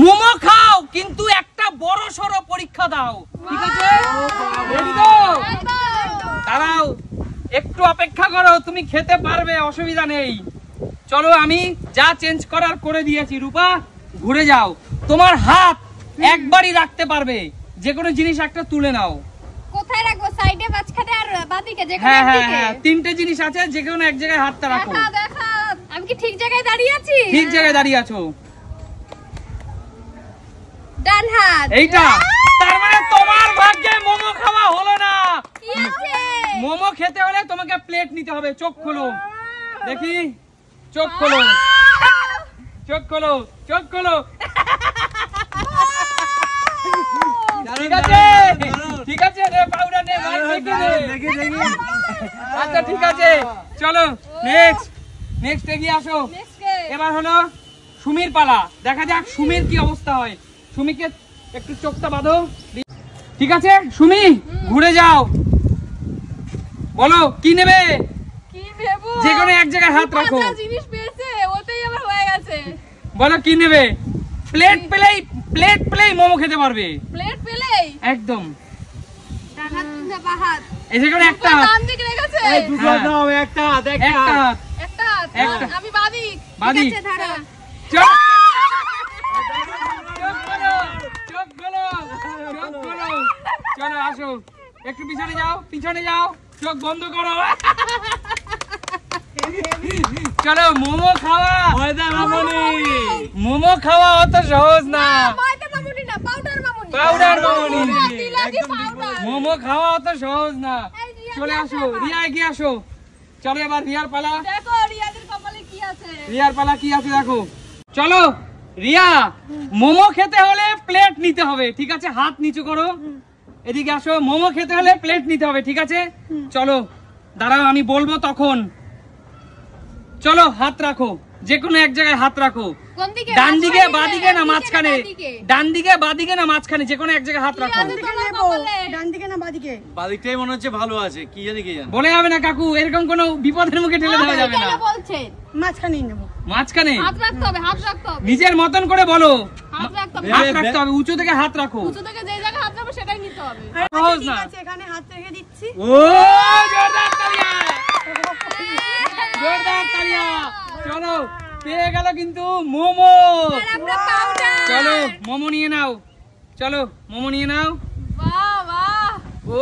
মোমো খাও কিন্তু একটা বড় সড় পরীক্ষা দাও, ঠিক আছে? রেডি তো? দাঁড়াও, একটু অপেক্ষা করো, তুমি খেতে পারবে, অসুবিধা নেই। চলো, আমি যা চেঞ্জ করার করে দিয়েছি। রূপা, ঘুরে যাও, তোমার হাত একবারই রাখতে পারবে, যে কোনো জিনিস একটা তুলে নাও। কোথায় রাখবো? সাইডে, মাঝখানে আর বাদিকে? যে কোনো হ্যাঁ হ্যাঁ একদিকে? হ্যাঁ, তিনটে জিনিস আছে, যে কোনো এক জায়গায় হাতটা রাখো। দেখা, আমি কি ঠিক জায়গায় দাঁড়িয়ে আছি? ঠিক জায়গায় দাঁড়িয়ে আছো। ডান হাত। এইটা তার মানে তোমার ভাগ্যে মোমো খাওয়া হলো না। কি আছে? মোমো খেতে হলে তোমাকে প্লেট নিতে হবে। চোখ খোলো দেখি, চোখ খোলো, চোখ খোলো, চোখ খোলো। ঠিক আছে, ঠিক আছে, নে পাউডার নে, দেখি দেখি। আচ্ছা ঠিক আছে, চলো নেক্সট, নেক্সট এগিয়ে আসো। এবার হলো সুমির পালা, দেখা যাক সুমির কি অবস্থা হয়। সুমিকে একটু চোখটা বাঁধো, ঠিক আছে? সুমি, ঘুরে যাও, বলো কি নেবে? কি নেবো? যে কোনো এক জায়গায় হাত রাখো। পাঁচটা জিনিস পেয়েছে, ওতেই আমার হয়ে গেছে। বলো কি নেবে? প্লেট পেলেই, প্লেট পেলেই মোমো খেতে পারবে। প্লেট পেলেই একদম। ডান হাত না বাঁ হাত? এই যে কোনো একটা হাত। ডান দিকে রেখেছে। এই দুটো দাও, একটা হাত, একটা হাত, একটা হাত। একটা। আমি বাদিক। বাদিক। ঠিক আছে, ধরো। চোখ খোলো, চোখ খোলো, চোখ খোলো। চলো আসো, একটু পিছনে যাও, পিছনে যাও, চোখ বন্ধ করো। চলো মোমো খাওয়া। মোমো খাওয়া অত সহজ না। ময়দা মামুনি না, পাউডার মামুনি। পাউডার মামুনি। তিলাজি পাউডার। মোমো খাওয়া অত সহজ না। চলে আসো, রিয়া এগিয়ে আসো। চলো এবার রিয়ার পালা। দেখো রিয়াদের কপালে কি আছে। রিয়ার পালা কি আছে দেখো। চলো রিয়া, মোমো খেতে হলে প্লেট নিতে হবে, ঠিক আছে? হাত নিচু করো, এদিকে আসো। মোমো খেতে হলে প্লেট নিতে হবে, ঠিক আছে? চলো দাঁড়াও, আমি বলবো তখন। চলো হাত রাখো, যে কোনো এক জায়গায় হাত রাখো। কোন দিকে? ডান দিকে, বাঁ দিকে না মাঝখানে? ডান দিকে, বাঁ দিকে না মাঝখানে, যে কোনো এক জায়গায় হাত রাখো। ডান দিকে না বাঁ দিকে? বাদিকটাই মনে হচ্ছে ভালো আছে, কি জানি কি জানি। বলে যাবে না কাকু, এরকম কোনো বিপদের মুখে ঠেলে দেওয়া যাবে না। বলছেন মাঝখানেই নেব। মাঝখানে হাত রাখতে হবে, হাত রাখতে হবে। নিজের মতন করে বলো। হাত রাখতে হবে। হাত রাখতে হবে, উঁচু থেকে হাত রাখো। উঁচু থেকে যে জায়গায় হাত রাখবে সেটাই নিতে হবে। সহজ না। ঠিক আছে, এখানে হাত রেখে দিচ্ছি। ও জোরদার তালিয়া, জোরদার তালিয়া। চলো পেয়ে গেল কিন্তু মোমো। আমরা পাউডার। চলো মোমো নিয়ে নাও, চলো মোমো নিয়ে নাও। বাহ বাহ। ও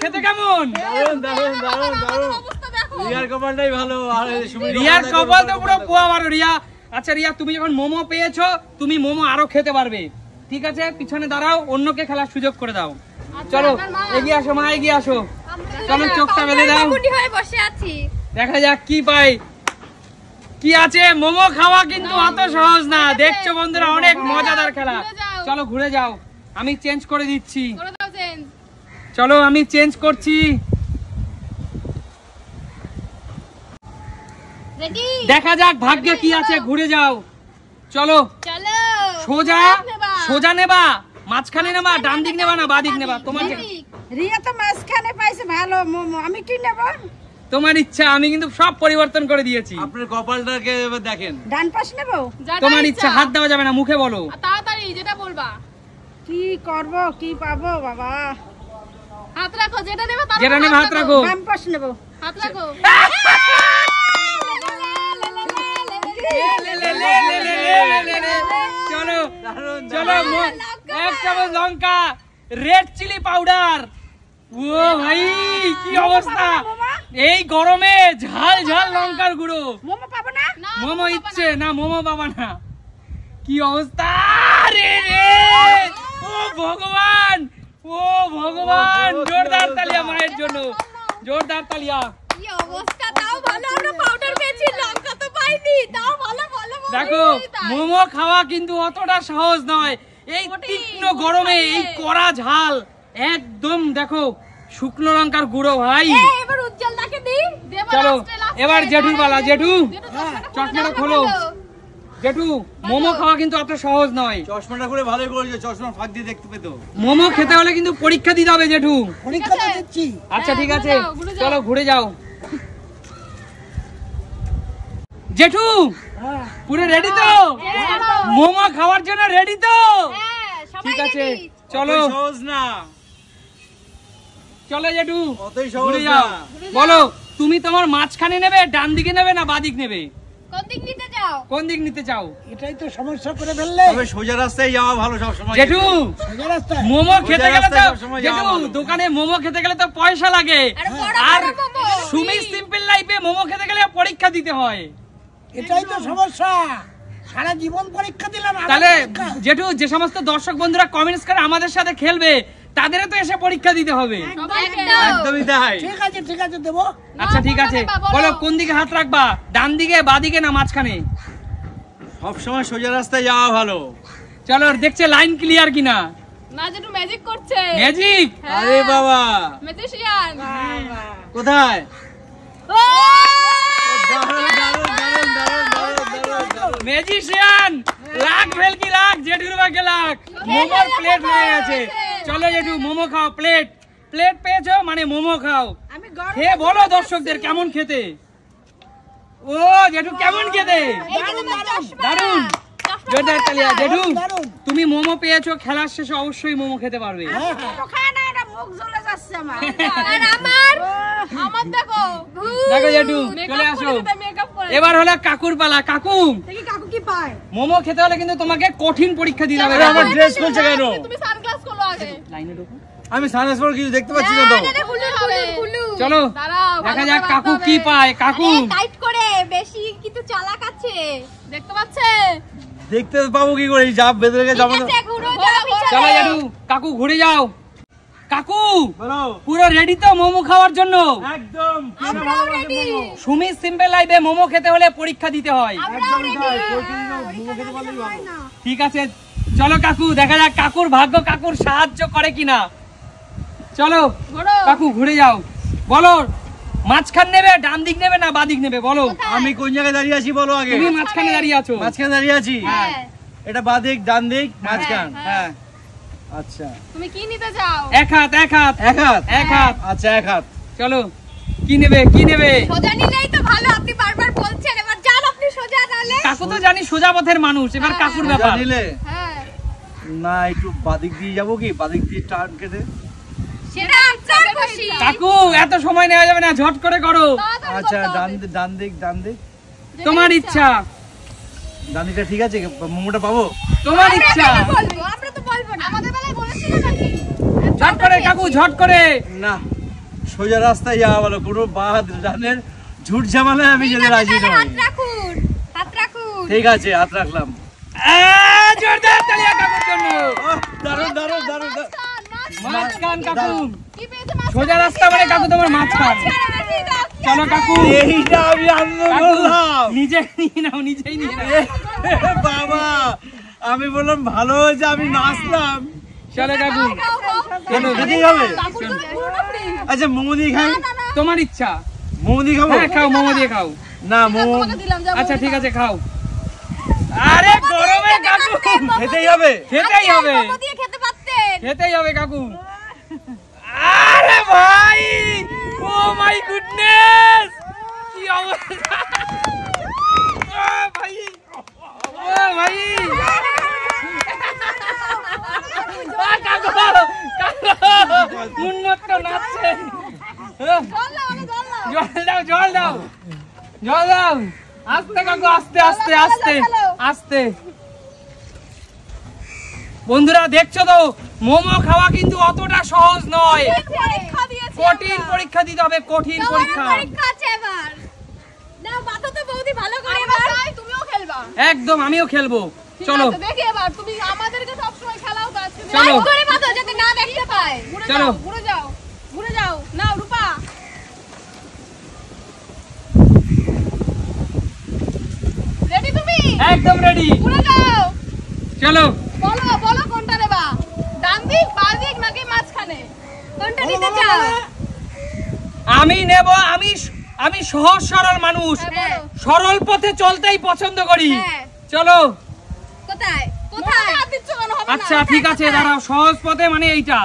খেতে কেমন? দারুন দারুন দারুন দারুন। অবস্থা দেখো। রিয়ার কপালটাই ভালো, আর সুমির রিয়ার কপাল তো পুরো পোয়া মারো রিয়া। আচ্ছা রিয়া, তুমি যখন মোমো পেয়েছো, তুমি মোমো আরো খেতে পারবে, ঠিক আছে? পিছনে দাঁড়াও, অন্যকে খেলার সুযোগ করে দাও। চলো এগিয়ে আসো মা, এগিয়ে আসো। চলো চোখটা বেঁধে দাও, গুটি হয়ে বসে আছি। দেখা যাক কি পাই, কি আছে। মোমো খাওয়া কিন্তু অত সহজ না, দেখছো বন্ধুরা, অনেক মজাদার খেলা। চলো ঘুরে যাও, আমি চেঞ্জ করে দিচ্ছি। করে দাও চেঞ্জ। চলো আমি চেঞ্জ করছি। রেডি? দেখা যাক ভাগ্যে কি আছে, ঘুরে যাও। চলো চলো। সোজা, সোজা নেবা, মাঝখানে নেবা, ডান দিক নেবা না বাঁ দিক নেবা? তোমার রিয়া তো মাঝখানে পাইছে ভালো মোমো, আমি কি নেব? তোমার ইচ্ছা, আমি কিন্তু সব পরিবর্তন করে দিয়েছি। আপনার কপালটাকে এবার দেখেন। ডান পাশ নেব? তোমার ইচ্ছা, হাত দেওয়া যাবে না, মুখে বলো। তাড়াতাড়ি যেটা বলবা। কি করব, কি পাবো বাবা? হাত রাখো, যেটা নেবে তার যেটা নেবে হাত রাখো। বাম পাশ নেব। হাত রাখো। চলো চলো, এক চামচ লঙ্কা, রেড চিলি পাউডার। ও ভাই কি অবস্থা, এই গরমে ঝাল ঝাল লঙ্কার গুঁড়ো। মোমো পাবো না? মোমো ইচ্ছে না, মোমো বাবা না। কি অবস্থা রে রে, ও ভগবান, ও ভগবান। জোরদার তালিয়া মায়ের জন্য, জোরদার তালিয়া। কি অবস্থা, তাও ভালো আমরা পাউডার পেয়েছি, লঙ্কা তো পাইনি, তাও ভালো ভালো। দেখো মোমো খাওয়া কিন্তু অতটা সহজ নয়, এই তীক্ষ্ণ গরমে, এই কড়া ঝাল, একদম দেখো শুকনো লঙ্কার গুঁড়ো ভাই। এবার উজ্জ্বল দাকে দি। চলো এবার জেঠুর পালা। জেঠু চশমাটা খোলো। জেঠু মোমো খাওয়া কিন্তু অত সহজ নয়। চশমাটা করে ভালোই করেছে, চশমা ফাঁক দিয়ে দেখতে পেতো। মোমো খেতে হলে কিন্তু পরীক্ষা দিতে হবে জেঠু। পরীক্ষা তো দিচ্ছি। আচ্ছা ঠিক আছে, চলো ঘুরে যাও। জেঠু পুরো রেডি তো? মোমো খাওয়ার জন্য রেডি তো? হ্যাঁ, সবাই ঠিক আছে ready। চলো সহজ না, চলো জেঠু অতই সহজ ঘুরে না। যাও। বলো তুমি তোমার মাঝখানে নেবে, ডান দিকে নেবে না বাদিক নেবে? কোন দিক নিতে যাও? কোন দিক নিতে চাও? এটাই তো সমস্যা করে ফেললে। তবে সোজা রাস্তায় যাওয়া ভালো সব সময়। জেঠু সোজা রাস্তায়। মোমো খেতে গেলে তো রাস্তায় সবসময় যাওয়া জেঠু ভালো। দোকানে মোমো খেতে গেলে তো পয়সা লাগে, আরে বড় আর বড় মোমো। সুমি সিম্পল লাইফে মোমো খেতে গেলে পরীক্ষা দিতে হয়। এটাই তো সমস্যা, সারা জীবন পরীক্ষা দিলাম। আবার তাহলে পরীক্ষা। জেঠু যে সমস্ত দর্শক বন্ধুরা কমেন্টস করে আমাদের সাথে খেলবে তাদেরও তো এসে পরীক্ষা দিতে হবে। একদমই তাই। ঠিক আছে দেবো। আচ্ছা ঠিক আছে বলো কোন দিকে হাত রাখবা, ডান দিকে বাদিকে না মাঝখানে? সব সময় সোজা রাস্তায় যাওয়া ভালো। চলো দেখছে লাইন ক্লিয়ার কিনা। না যেটু ম্যাজিক করছে। ম্যাজিক? আরে বাবা, ম্যাজিশিয়ান। কোথায়? ও! দারুণ, দারুণ, দারুণ, দারুণ, দারুণ, দারুণ, দারুণ। ম্যাজিশিয়ান লাখ ভেলকি লাখ, জেঠুর বাকে লাখ। মোমোর প্লেট হয়ে গেছে। চলো জেঠু মোমো খাও, প্লেট প্লেট পেয়েছো মানে মোমো খাও। আমি গরম খেয়ে বলো দর্শকদের কেমন খেতে। ও জেঠু কেমন খেতে? এই যে তোমার চশমা। দারুণ। চশমা জোরদার পরা তালিয়া না। জেঠু, দারুণ। তুমি মোমো পেয়েছো, খেলার শেষে অবশ্যই মোমো খেতে পারবে। তো খায় না, এটা মুখ জ্বলে যাচ্ছে আমার। আর আমার দেখো। দেখো জেঠু Makeup চলে আসো। করে দিতে, makeup করে। এবার হলো কাকুর পালা। কাকু দেখি কাকু কি পায়। মোমো খেতে হলে কিন্তু তোমাকে কঠিন পরীক্ষা দিতে হবে। আরে আমার ড্রেস খুলছে কেন? তুমি সানগ্লাস খোলো আগে। লাইনে ঢোকো। আমি সানগ্লাস পরে কিছু দেখতে পাচ্ছি না তো। খুলু হবে। চলো দাঁড়াও, দেখা ভালো যাক করে কাকু বাঁধতে কি হবে। পায়। কাকু টাইট করে, বেশি কিন্তু চালাক আছে। দেখতে পাচ্ছে? দেখতে পাবো কি করে? যা বেঁধে রেখে যাবো না। ঠিক আছে, ঘুরো যাও পিছনে। চলো জেঠু কাকু ঘুরে যাও। কাকু বলো। পুরো রেডি তো মোমো খাওয়ার জন্য? একদম। আমরাও ready। সুমি সিম্পল লাইফে মোমো খেতে হলে পরীক্ষা দিতে হয়। আমরাও ready। ঠিক আছে চলো কাকু দেখা যাক কাকুর ভাগ্য কাকুর সাহায্য করে কিনা। চলো ঘোরো। কাকু ঘুরে যাও। বলো মাঝখান নেবে, ডান দিক নেবে না বাদিক নেবে? বলো আমি কোন জায়গায় দাঁড়িয়ে আছি বলো আগে। তুমি মাঝখানে দাঁড়িয়ে আছো। মাঝখানে দাঁড়িয়ে আছি। হ্যাঁ। এটা বাদিক, ডান দিক, মাঝখান। হ্যাঁ আচ্ছা, তুমি কি নিতে চাও? এক হাত এক হাত এক হাত। এক হাত। আচ্ছা, এক হাত। চলো কি নেবে কি নেবে? সোজা নিলেই তো ভালো, আপনি বারবার বলছেন। এবার যান আপনি সোজা নালে। কাকু তো জানি সোজা পথের মানুষ, এবার কাকুর ব্যাপার। জানিলে হ্যাঁ, না একটু বাদিক দিয়ে যাবো কি? বাদিক দিয়ে টার্ন কেটে। সেটা আপনার খুশি। কাকু এত সময় নেওয়া যাবে না, ঝট করে করো। তাড়াতাড়ি আচ্ছা, করতে হবে। ডান দিক, ডান দিক। তোমার ইচ্ছা। ডান দিকটা ঠিক আছে? মোমোটা পাবো? তোমার আমরা ইচ্ছা। কেন বলবো? আমরা তো বলবো না। আমাদের বেলায় বলেছিল নাকি? ঝট করে কাকু ঝট করে। না, সোজা রাস্তায় যাওয়া ভালো। কোনো বাদ ডানের ঝুট ঝামেলায় আমি যেতে রাজি নই। হাত রাখুন, হাত রাখুন। ঠিক আছে, হাত রাখলাম। জোরদার তালিয়া কাকুর জন্য। দারুণ, দারুণ, দারুণ। মাঝখান কাকু। কি পেয়েছে মাঝখানে? সোজা রাস্তা মানে কাকু তোমার মাঝখান। মাঝখানে বেশি দাও, কি চলো আছে? কাকু। এইটা আমি আনন্দ কাকু, করলাম। নিজেই নিয়ে নাও, নিজেই নিয়ে নাও। বাবা, আমি বললাম ভালো হয়েছে আমি নাচলাম। চলো কাকু। খাও, খাও। চলো খেতেই হবে? কাকুর জন্য পুরোটা free। আচ্ছা, মোমো দিয়ে খাই? না, না, না। তোমার ইচ্ছা। মোমো দিয়ে খাবো? হ্যাঁ খাও, মোমো দিয়ে খাও। না, ঠিক আছে, মোমো তোমাকে দিলাম, যাও, আচ্ছা মোমো ঠিক খাও। আছে খাও। আরে গরমে কাকু খেতেই হবে? খেতেই হবে, মোমো দিয়ে খেতে পারতেন। খেতেই হবে কাকু। আরে ভাই, ও মাই গুডনেস, কি অবস্থা। ও ভাই, ও ভাই। কাকু কাকু উন্মত্ত নাচছে। জল দাও, আমি জল দাও। জল দাও জল দাও জল দাও। আস্তে কাকু, আস্তে আস্তে আস্তে আস্তে। বন্ধুরা দেখছো তো, মোমো খাওয়া কিন্তু অতটা সহজ নয়। পরীক্ষা দিয়েছি কঠিন আমরা। পরীক্ষা দিতে হবে, কঠিন তোমারও পরীক্ষা। পরীক্ষা আছে এবার। নাও, মাথা তো বৌদি ভালো করে এবার। তুমিও খেলবা। একদম আমিও খেলবো। ঠিক চলো আছে, দেখি এবার তুমি আমাদেরকে সবসময় খেলাও তো আজকে। চলো। লাইট করে মাথা যাতে না দেখতে পায়। ঘুরে চলো। যাও, ঘুরে যাও, ঘুরে যাও। নাও রূপা। রেডি তুমি? একদম রেডি। ঘুরে যাও। চলো বলো, বলো কোনটা নেবা? ডান দিক, বাঁ দিক নাকি মাঝখানে? কোনটা নিতে চাও? আমি নেব, আমি সহজ সরল মানুষ, হ্যাঁ, সরল পথে চলতেই পছন্দ করি। হ্যাঁ। চলো কোথায়? কোথায়? হাত দিচ্ছ কেন? হবে না। আচ্ছা ঠিক আছে, দাঁড়াও। সহজ পথে মানে এইটা,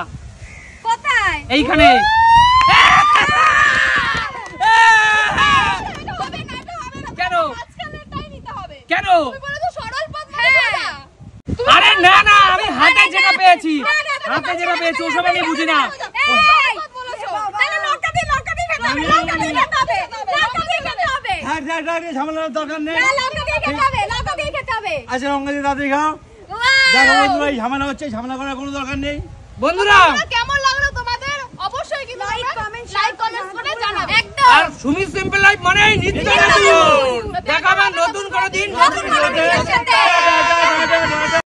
কোথায়? এইখানে। এটা হবে না, এটা হবে না। কেন? মাঝখানেরটাই নিতে হবে। কেন? দুটো। আরে না না, আমি হাতে যেটা পেয়েছি, হাতে যেটা পেয়েছি ওসব আমি বুঝি না। ঝামেলার দরকার নেই। আচ্ছা রঙ্গদি দাদি খাও। দেখো বন্ধুরা, এই ঝামেলা হচ্ছে, ঝামেলা করার কোনো দরকার নেই। বন্ধুরা কেমন লাগলো তোমাদের অবশ্যই কিন্তু লাইক কমেন্ট করে জানাবে। একদম। আর সুমি সিম্পল লাইফ মানেই নিত্য নতুন। দেখাবেন নতুন কোনো দিন নতুন কোনো